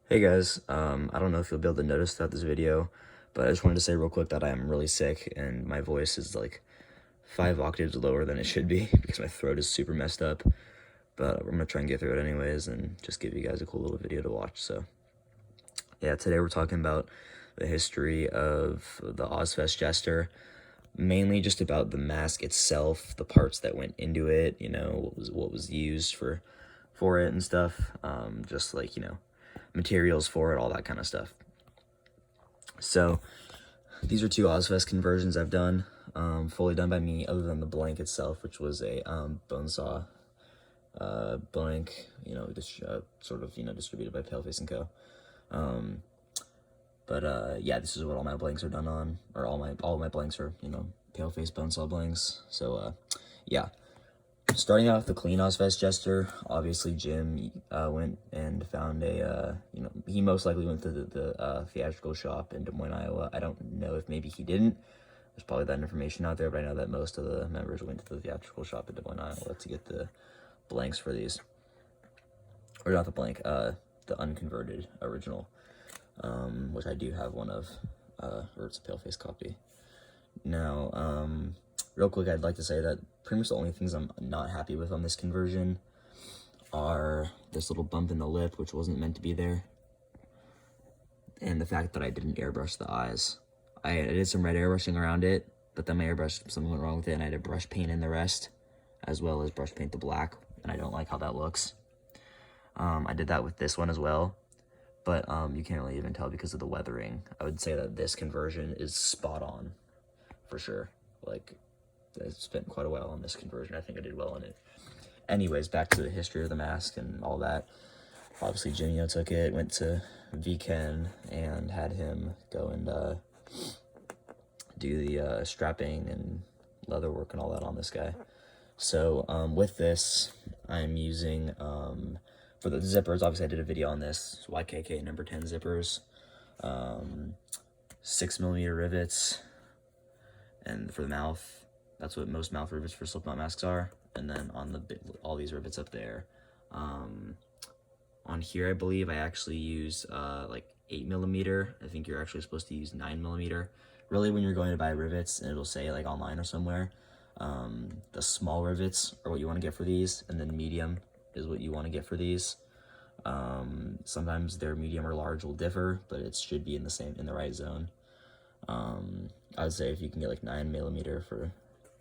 Hey guys, I don't know if you'll be able to notice throughout this video, but I just wanted to say real quick that I am really sick and my voice is like 5 octaves lower than it should be because my throat is super messed up. But I'm gonna try and get through it anyways and just give you guys a cool little video to watch. So yeah, today we're talking about the history of the Ozzfest Jester, mainly just about the mask itself, the parts that went into it, what was used for it and stuff. Just like, materials for it, all that kind of stuff. So these are two Ozzfest conversions I've done, fully done by me, other than the blank itself, which was a bone saw blank, distributed by Paleface & Co. Yeah, this is what all my blanks are done on, or all of my blanks are, Paleface bone saw blanks. So yeah. Starting out with the clean Ozzfest Jester, obviously Jim went and found he most likely went to the theatrical shop in Des Moines, Iowa. I don't know if maybe he didn't. There's probably that information out there, but I know that most of the members went to the theatrical shop in Des Moines, Iowa to get the blanks for these. Or not the blank, the unconverted original, which I do have one of, or it's a Paleface copy. Now, real quick, I'd like to say that pretty much the only things I'm not happy with on this conversion are this little bump in the lip, which wasn't meant to be there, and the fact that I didn't airbrush the eyes. I did some red airbrushing around it, but then my airbrush, something went wrong with it, and I had to brush paint in the rest, as well as brush paint the black, and I don't like how that looks. I did that with this one as well, but you can't really even tell because of the weathering. I would say that this conversion is spot on, for sure. Like, I spent quite a while on this conversion. I think I did well on it. Anyways, back to the history of the mask and all that. Obviously, Jimmy took it, went to VKen, and had him go and do the strapping and leather work and all that on this guy. So with this, I'm using, for the zippers, obviously I did a video on this, YKK number 10 zippers, 6mm rivets, and for the mouth, that's what most mouth rivets for slipknot masks are. And then on all these rivets up there. On here, I believe I actually use like 8mm. I think you're actually supposed to use 9mm. Really, when you're going to buy rivets, and it'll say like online or somewhere, the small rivets are what you want to get for these, and then medium is what you want to get for these. Sometimes their medium or large will differ, but it should be in the right zone. I would say if you can get like 9mm for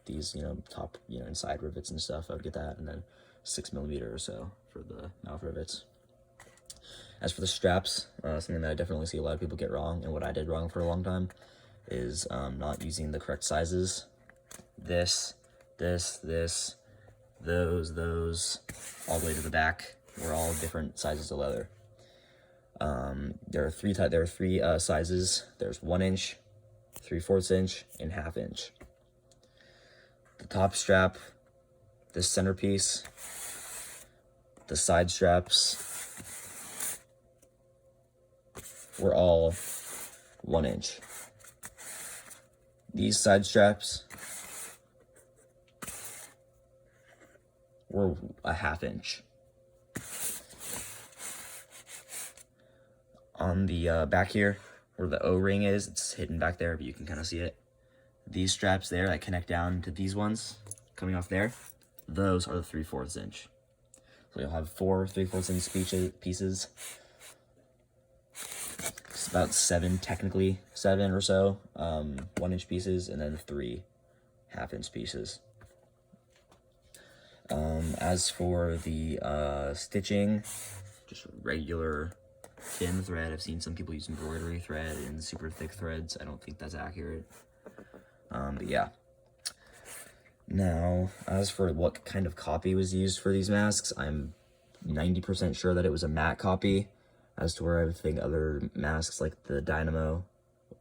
these, top, inside rivets and stuff, I would get that, and then 6mm or so for the mouth rivets. As for the straps, something that I definitely see a lot of people get wrong, and what I did wrong for a long time, is not using the correct sizes. Those, all the way to the back were all different sizes of leather. There are three sizes. There's 1 inch, 3/4 inch, and 1/2 inch. The top strap, this centerpiece, the side straps were all 1 inch. These side straps were a 1/2 inch. On the back here, where the O-ring is, it's hidden back there, but you can kind of see it. These straps there that connect down to these ones coming off there, those are the 3/4 inch. So you'll have 4 3/4 inch pieces. It's about 7 or so, 1 inch pieces, and then 3 1/2 inch pieces. As for the stitching, just regular thin thread. I've seen some people use embroidery thread and super thick threads. I don't think that's accurate. But yeah. Now, as for what kind of copy was used for these masks, I'm 90% sure that it was a matte copy. As to where I would think other masks like the Dynamo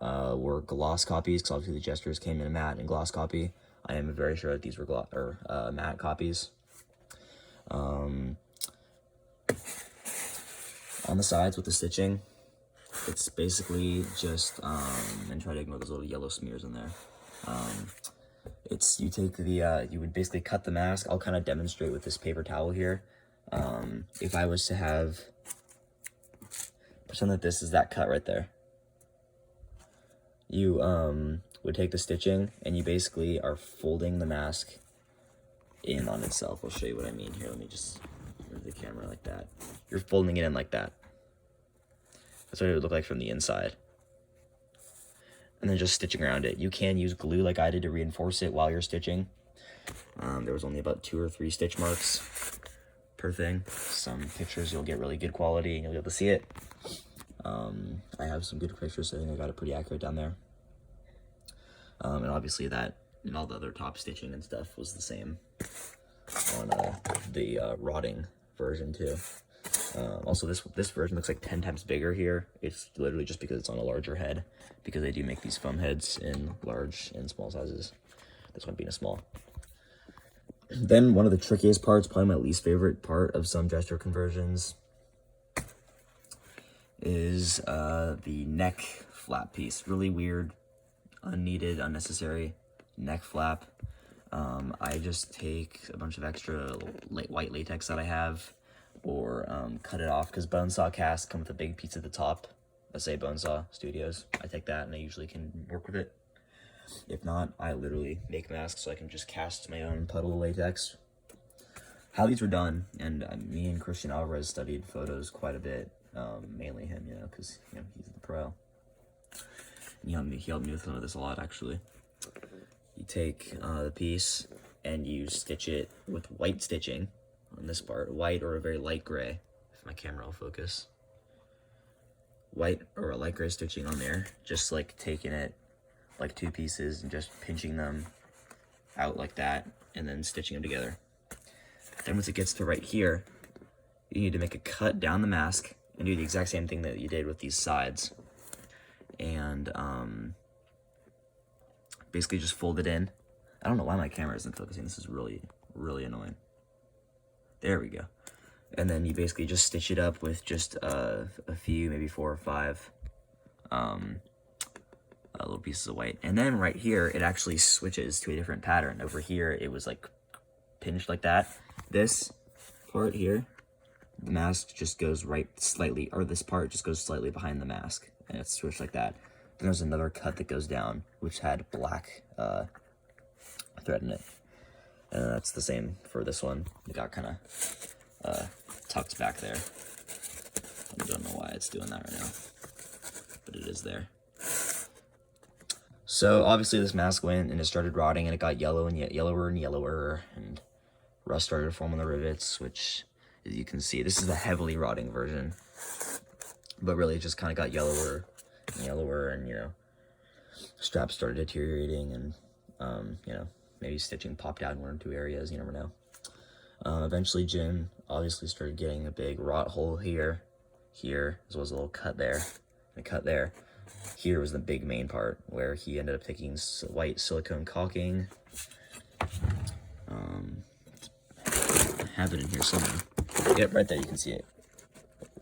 were gloss copies, because obviously the Jesters came in a matte and gloss copy. I am very sure that these were matte copies. On the sides with the stitching, it's basically just, and try to ignore those little yellow smears in there. You take you would basically cut the mask. I'll kind of demonstrate with this paper towel here. If I was to have pretend that this is that cut right there. You would take the stitching and you basically are folding the mask in on itself. I'll show you what I mean here. Let me just move the camera like that. You're folding it in like that. That's what it would look like from the inside. And then just stitching around it. You can use glue like I did to reinforce it while you're stitching. There was only about 2 or 3 stitch marks per thing. Some pictures you'll get really good quality and you'll be able to see it. I have some good pictures, so I think I got it pretty accurate down there. And obviously that and all the other top stitching and stuff was the same on the rotting version too. Also, this version looks like 10 times bigger here. It's literally just because it's on a larger head, because they do make these foam heads in large and small sizes. This one being a small. Then one of the trickiest parts, probably my least favorite part of some Jester conversions, is the neck flap piece. Really weird, unneeded, unnecessary neck flap. I just take a bunch of extra white latex that I have, or cut it off, because bone saw casts come with a big piece at the top. Let's say Bone Saw Studios. I take that and I usually can work with it. If not, I literally make masks so I can just cast my own puddle of latex. How these were done, and me and Christian Alvarez studied photos quite a bit, mainly him, you know, because you know, he's the pro. And he helped me with some of this a lot, actually. You take the piece and you stitch it with white stitching on this part, white or a very light gray, if my camera will focus. White or a light gray stitching on there, just like taking it like 2 pieces and just pinching them out like that, and then stitching them together. Then once it gets to right here, you need to make a cut down the mask and do the exact same thing that you did with these sides. And basically just fold it in. I don't know why my camera isn't focusing. This is really, really annoying. There we go. And then you basically just stitch it up with just a few, maybe 4 or 5 little pieces of white. And then right here, it actually switches to a different pattern. Over here, it was like pinched like that. This part here, the mask just goes right slightly, or this part just goes slightly behind the mask, and it's switched like that. Then there's another cut that goes down, which had black thread in it. And that's the same for this one. It got kind of tucked back there. I don't know why it's doing that right now, but it is there. So obviously this mask went and it started rotting, and it got yellow and yellower and yellower, and rust started to form on the rivets, which, as you can see, this is the heavily rotting version. But really it just kind of got yellower and yellower, and you know, straps started deteriorating, and you know, maybe stitching popped out in 1 or 2 areas, you never know. Eventually Jim obviously started getting a big rot hole here, as well as a little cut there, and a cut there. Here was the big main part, where he ended up taking white silicone caulking. I have it in here somewhere. Yep, right there, you can see it.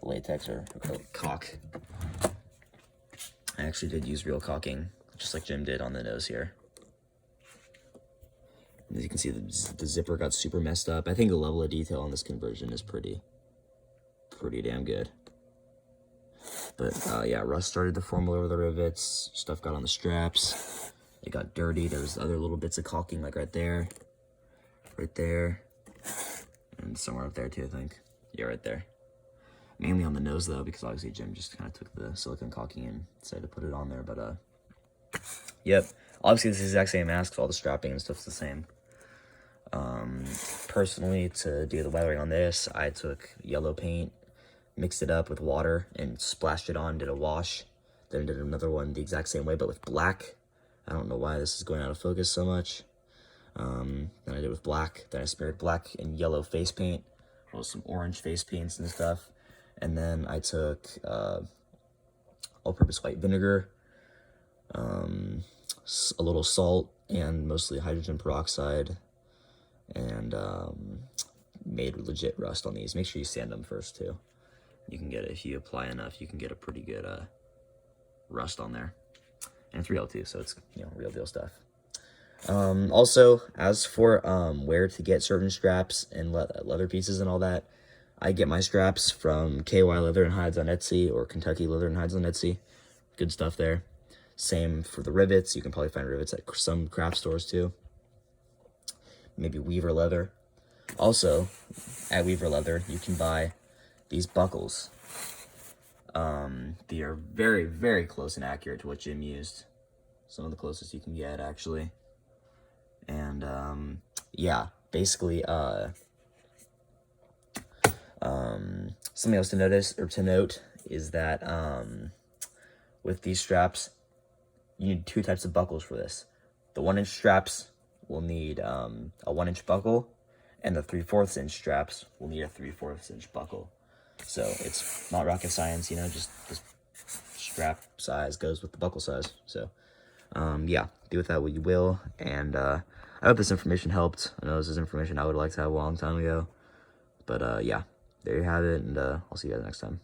Latex or caulk. I actually did use real caulking, just like Jim did on the nose here. As you can see, the zipper got super messed up. I think the level of detail on this conversion is pretty damn good. But yeah, rust started to form all over the rivets. Stuff got on the straps. It got dirty. There was other little bits of caulking, like right there, and somewhere up there too, I think. Yeah, right there. Mainly on the nose though, because obviously Jim just kind of took the silicone caulking and decided to put it on there. But yep. Obviously, this is the exact same mask, so all the strapping and stuff's the same. Personally, to do the weathering on this, I took yellow paint, mixed it up with water, and splashed it on, did a wash. Then did another one the exact same way, but with black. I don't know why this is going out of focus so much. Then I did with black. Then I sprayed black and yellow face paint, or some orange face paints and stuff. And then I took all-purpose white vinegar, a little salt, and mostly hydrogen peroxide, and made legit rust on these. Make sure you sand them first too. You can get it, if you apply enough, you can get a pretty good rust on there. And it's real too, so it's, you know, real deal stuff. Also, as for where to get certain straps and leather pieces and all that, I get my straps from KY Leather and Hides on Etsy or Kentucky Leather and Hides on Etsy. Good stuff there. Same for the rivets. You can probably find rivets at some craft stores too. Maybe Weaver Leather. Also, at Weaver Leather, you can buy these buckles. They are very, very close and accurate to what Jim used. Some of the closest you can get, actually. And, yeah, basically, something else to notice, or to note, is that, with these straps, you need 2 types of buckles for this. The 1-inch straps will need, a 1-inch buckle, and the 3/4 inch straps will need a 3/4 inch buckle. So it's not rocket science, you know, just the strap size goes with the buckle size. So, yeah, do with that what you will. And I hope this information helped. I know this is information I would like to have a long time ago. But, yeah, there you have it. And I'll see you guys next time.